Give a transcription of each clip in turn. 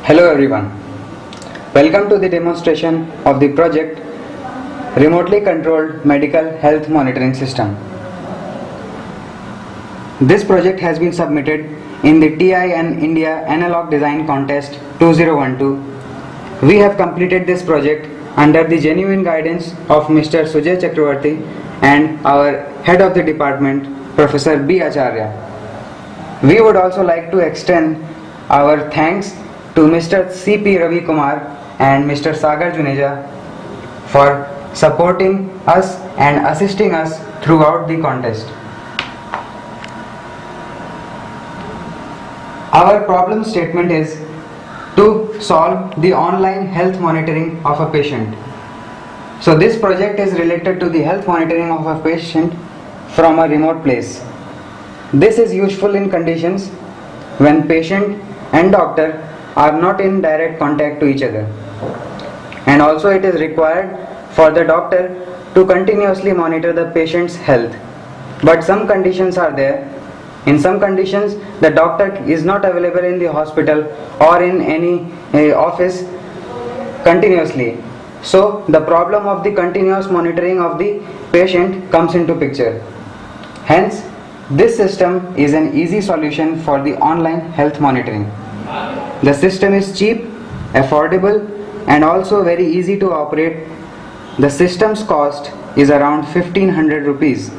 Hello everyone. Welcome to the demonstration of the project Remotely Controlled Medical Health Monitoring System. This project has been submitted in the TIN India Analog Design Contest 2012. We have completed this project under the genuine guidance of Mr. Sujay Chakravarti and our head of the department, Professor B. Acharya. We would also like to extend our thanks to Mr. C.P. Ravi Kumar and Mr. Sagar Juneja for supporting us and assisting us throughout the contest. Our problem statement is to solve the online health monitoring of a patient. So this project is related to the health monitoring of a patient from a remote place. This is useful in conditions when patient and doctor are not in direct contact to each other, and also it is required for the doctor to continuously monitor the patient's health. But some conditions are there. In some conditions the doctor is not available in the hospital or in any office continuously, so the problem of the continuous monitoring of the patient comes into picture. Hence this system is an easy solution for the online health monitoring. The system is cheap, affordable and also very easy to operate. The system's cost is around 1500 rupees.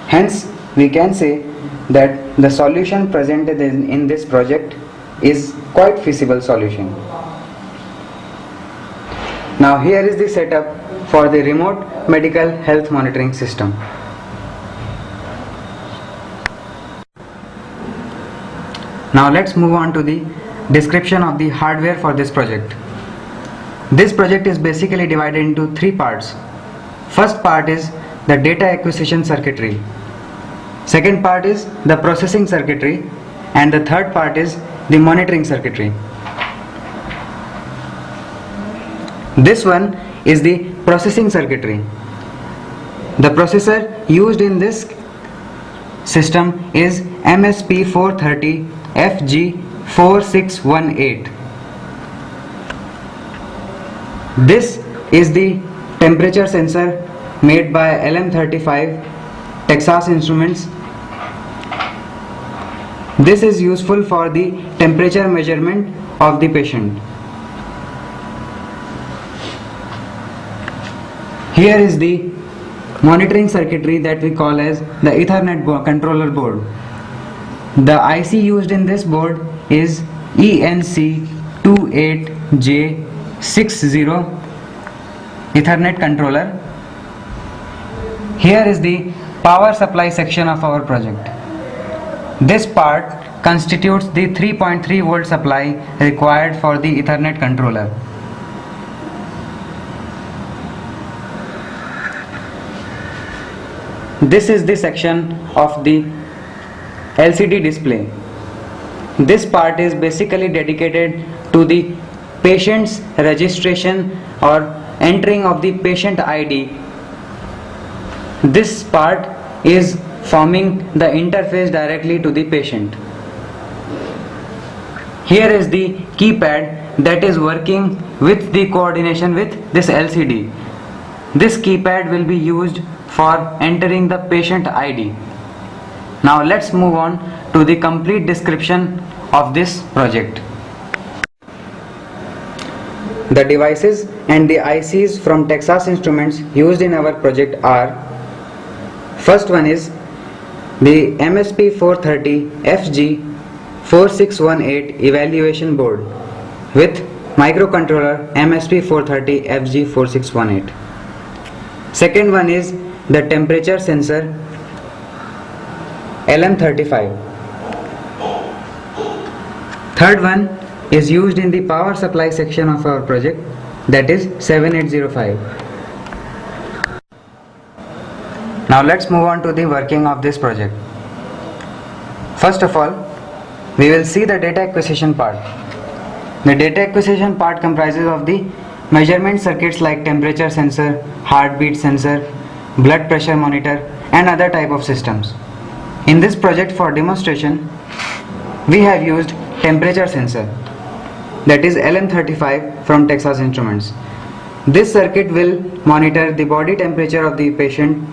Hence we can say that the solution presented in this project is quite feasible solution. Now here is the setup for the remote medical health monitoring system. Now let's move on to the description of the hardware for this project. This project is basically divided into three parts. First part is the data acquisition circuitry. Second part is the processing circuitry, and the third part is the monitoring circuitry. This one is the processing circuitry. The processor used in this system is MSP430 FG4618. This is the temperature sensor made by LM35 Texas Instruments. This is useful for the temperature measurement of the patient. Here is the monitoring circuitry that we call as the Ethernet controller board. The IC used in this board is ENC28J60 Ethernet controller. Here is the power supply section of our project. This part constitutes the 3.3 volt supply required for the Ethernet controller. This is the section of the LCD display. This part is basically dedicated to the patient's registration or entering of the patient ID. This part is forming the interface directly to the patient. Here is the keypad that is working with the coordination with this LCD. This keypad will be used for entering the patient ID. Now let's move on to the complete description of this project. The devices and the ICs from Texas Instruments used in our project are: first one is the MSP430 FG4618 evaluation board with microcontroller MSP430 FG4618. Second one is the temperature sensor LM35. Third one is used in the power supply section of our project, that is 7805. Now let's move on to the working of this project. First of all, we will see the data acquisition part. The data acquisition part comprises of the measurement circuits like temperature sensor, heartbeat sensor, blood pressure monitor and other type of systems. In this project for demonstration, we have used temperature sensor. that is LM35 from Texas Instruments. This circuit will monitor the body temperature of the patient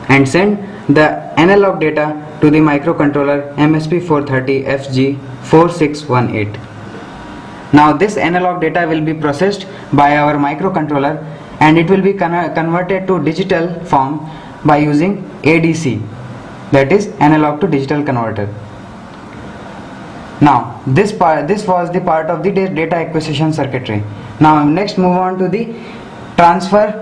and send the analog data to the microcontroller MSP430FG4618. Now this analog data will be processed by our microcontroller and it will be converted to digital form by using ADC, that is analog to digital converter. Now this was the part of the data acquisition circuitry. Now next move on to the transfer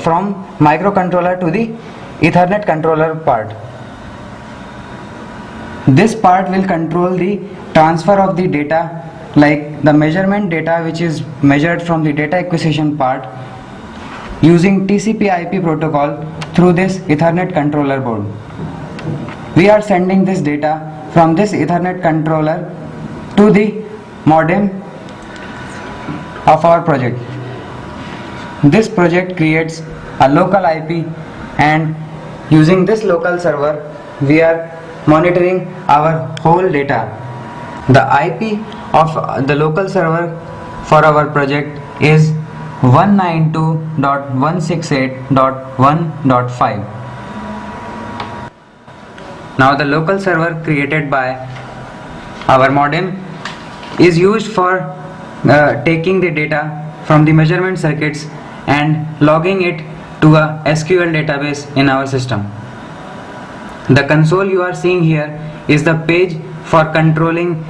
from microcontroller to the Ethernet controller part. This part will control the transfer of the data, like the measurement data which is measured from the data acquisition part using TCP/IP protocol through this Ethernet controller board. We are sending this data from this Ethernet controller to the modem of our project. This project creates a local IP, and using this local server we are monitoring our whole data. The IP of the local server for our project is 192.168.1.5. Now the local server created by our modem is used for taking the data from the measurement circuits and logging it to a SQL database in our system. The console you are seeing here is the page for controlling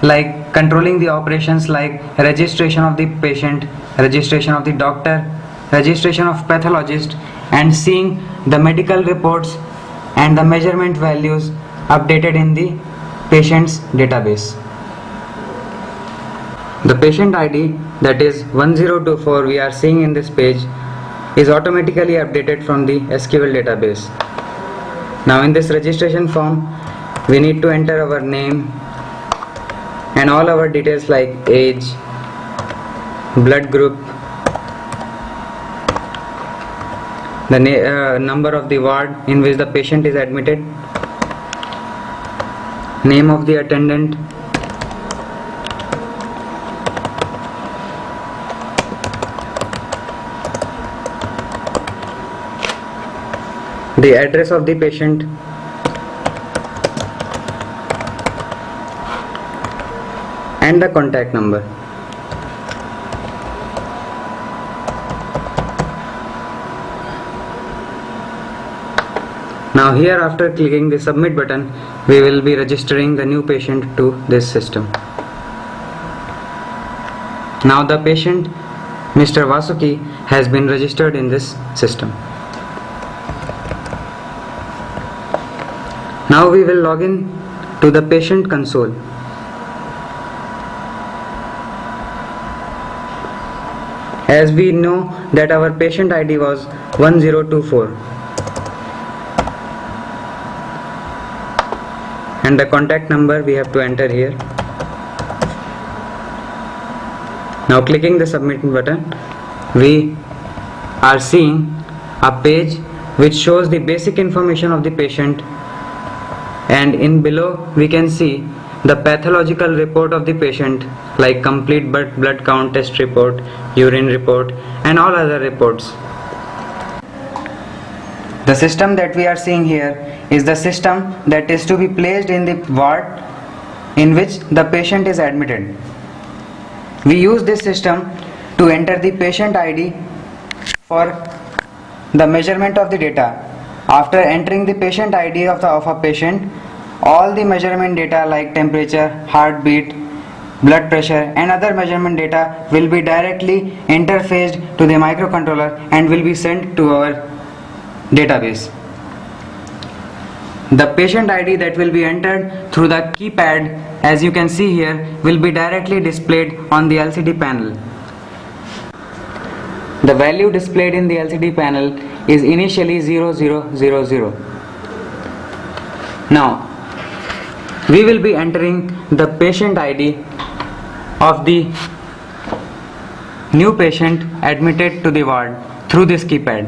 the operations like registration of the patient, registration of the doctor, registration of pathologist, and seeing the medical reports and the measurement values updated in the patient's database. The patient ID, that is 1024, we are seeing in this page is automatically updated from the SQL database. Now in this registration form we need to enter our name and all our details like age, blood group, the number of the ward in which the patient is admitted, name of the attendant, the address of the patient, and the contact number. Now here, after clicking the submit button, we will be registering the new patient to this system. Now the patient Mr. Vasuki has been registered in this system. Now we will log in to the patient console. As we know that our patient ID was 1024 and the contact number we have to enter here. Now clicking the submit button, we are seeing a page which shows the basic information of the patient, and in below we can see the pathological report of the patient like complete blood count test report, urine report, and all other reports. The system that we are seeing here is the system that is to be placed in the ward in which the patient is admitted. We use this system to enter the patient ID for the measurement of the data. After entering the patient ID of a patient, all the measurement data like temperature, heartbeat, blood pressure, and other measurement data will be directly interfaced to the microcontroller and will be sent to our database. The patient ID that will be entered through the keypad, as you can see here, will be directly displayed on the LCD panel. The value displayed in the LCD panel is initially 0000. Now we will be entering the patient ID of the new patient admitted to the ward through this keypad.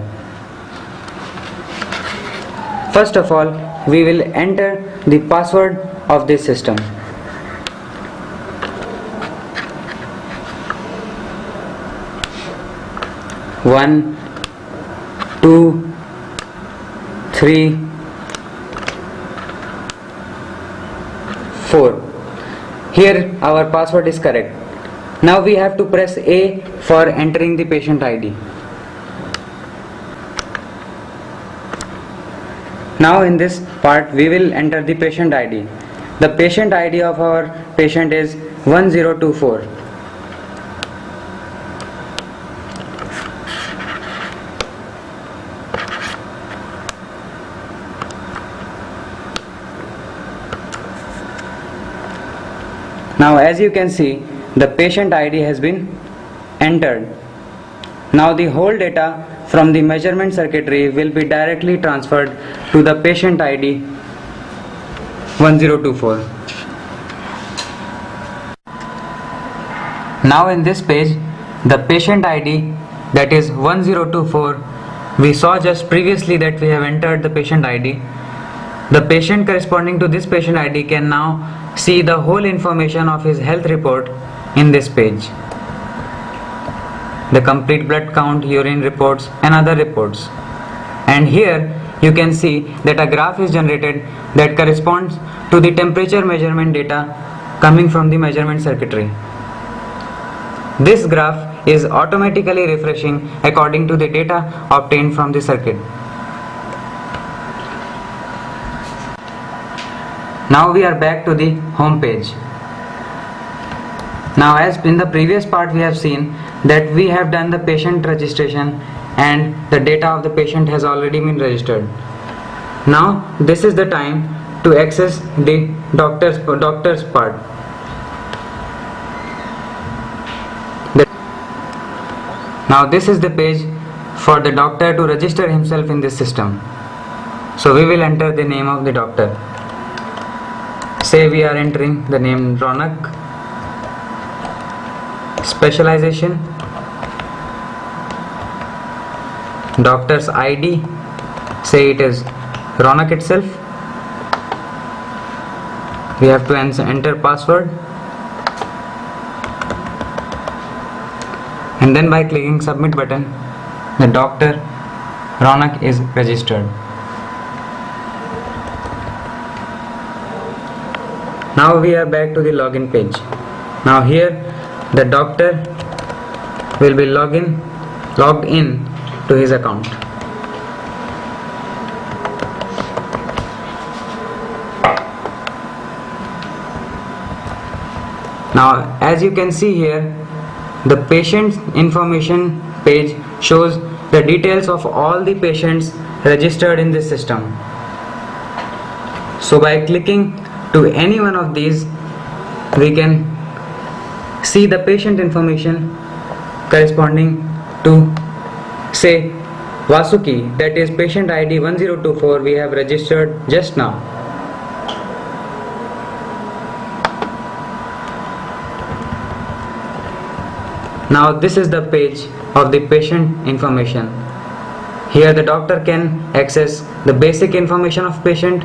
First of all, we will enter the password of this system. 1, 2, 3, 4. Here our password is correct. Now we have to press A for entering the patient ID. Now in this part we will enter the patient ID. The patient ID of our patient is 1024. Now as you can see, the patient ID has been entered. Now the whole data from the measurement circuitry will be directly transferred to the patient ID 1024. Now in this page, the patient ID, that is 1024, we saw just previously that we have entered the patient ID. The patient corresponding to this patient ID can now see the whole information of his health report in this page. The complete blood count, urine reports and other reports. And here you can see that a graph is generated that corresponds to the temperature measurement data coming from the measurement circuitry. This graph is automatically refreshing according to the data obtained from the circuit. Now we are back to the home page. Now as in the previous part we have seen that we have done the patient registration and the data of the patient has already been registered. Now this is the time to access the doctor's part. Now this is the page for the doctor to register himself in this system. So we will enter the name of the doctor. Say we are entering the name Ronak. Specialization, doctor's ID, say it is Ronak itself. We have to enter password, and then by clicking submit button, the doctor Ronak is registered. Now we are back to the login page. Now here the doctor will be logged in to his account. Now as you can see here, the patient information page shows the details of all the patients registered in this system. So by clicking to any one of these, we can see the patient information corresponding to, say, Vasuki, that is patient ID 1024 we have registered just now. Now this is the page of the patient information. Here the doctor can access the basic information of patient,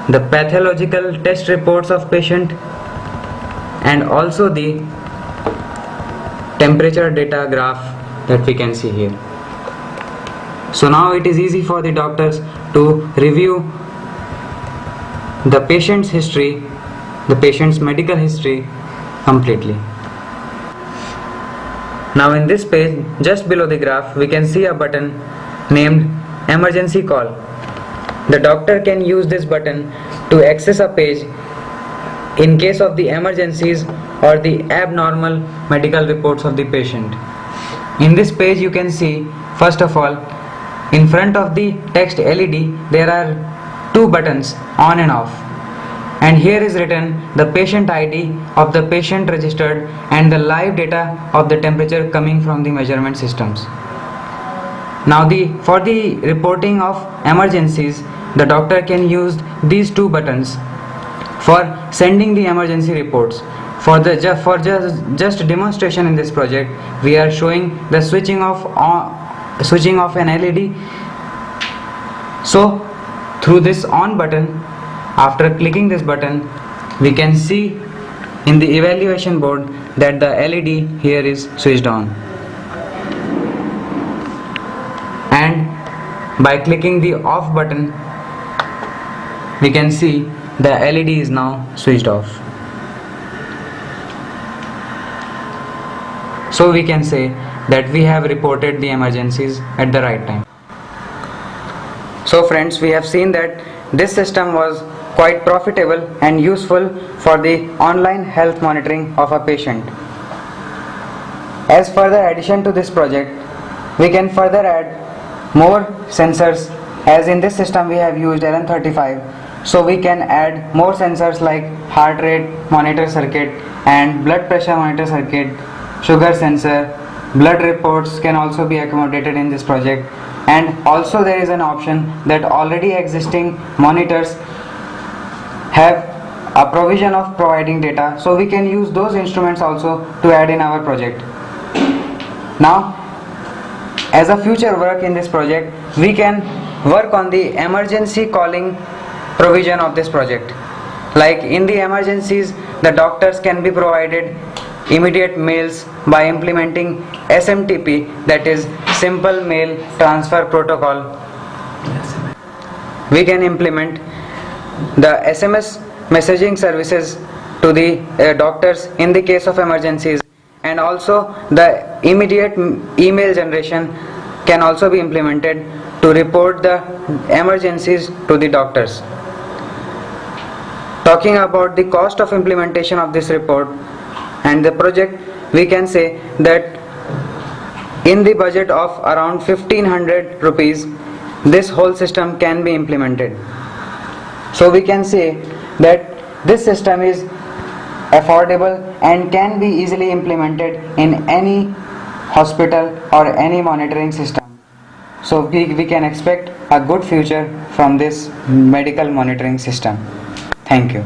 the pathological test reports of patient, and also the temperature data graph that we can see here. So now it is easy for the doctors to review the patient's history, the patient's medical history completely. Now in this page, just below the graph, we can see a button named emergency call. The doctor can use this button to access a page in case of the emergencies or the abnormal medical reports of the patient. In this page you can see, first of all, in front of the text LED there are two buttons, on and off, and here is written the patient ID of the patient registered and the live data of the temperature coming from the measurement systems. Now for the reporting of emergencies, the doctor can use these two buttons for sending the emergency reports. For just demonstration in this project, we are showing the switching off an LED. So through this on button, after clicking this button, we can see in the evaluation board that the LED here is switched on. By clicking the off button, we can see the LED is now switched off. So we can say that we have reported the emergencies at the right time. So friends, we have seen that this system was quite profitable and useful for the online health monitoring of a patient. As further addition to this project, we can further add more sensors, as in this system we have used LM35, so we can add more sensors like heart rate monitor circuit and blood pressure monitor circuit, sugar sensor, blood reports can also be accommodated in this project. And also there is an option that already existing monitors have a provision of providing data, so we can use those instruments also to add in our project. Now, as a future work in this project, we can work on the emergency calling provision of this project. Like in the emergencies, the doctors can be provided immediate mails by implementing SMTP, that is Simple Mail Transfer Protocol. We can implement the SMS messaging services to the doctors in the case of emergencies, and also the immediate email generation can also be implemented to report the emergencies to the doctors. Talking about the cost of implementation of this report and the project, we can say that in the budget of around 1500 rupees, this whole system can be implemented. So we can say that this system is affordable and can be easily implemented in any hospital or any monitoring system. So we can expect a good future from this medical monitoring system. Thank you.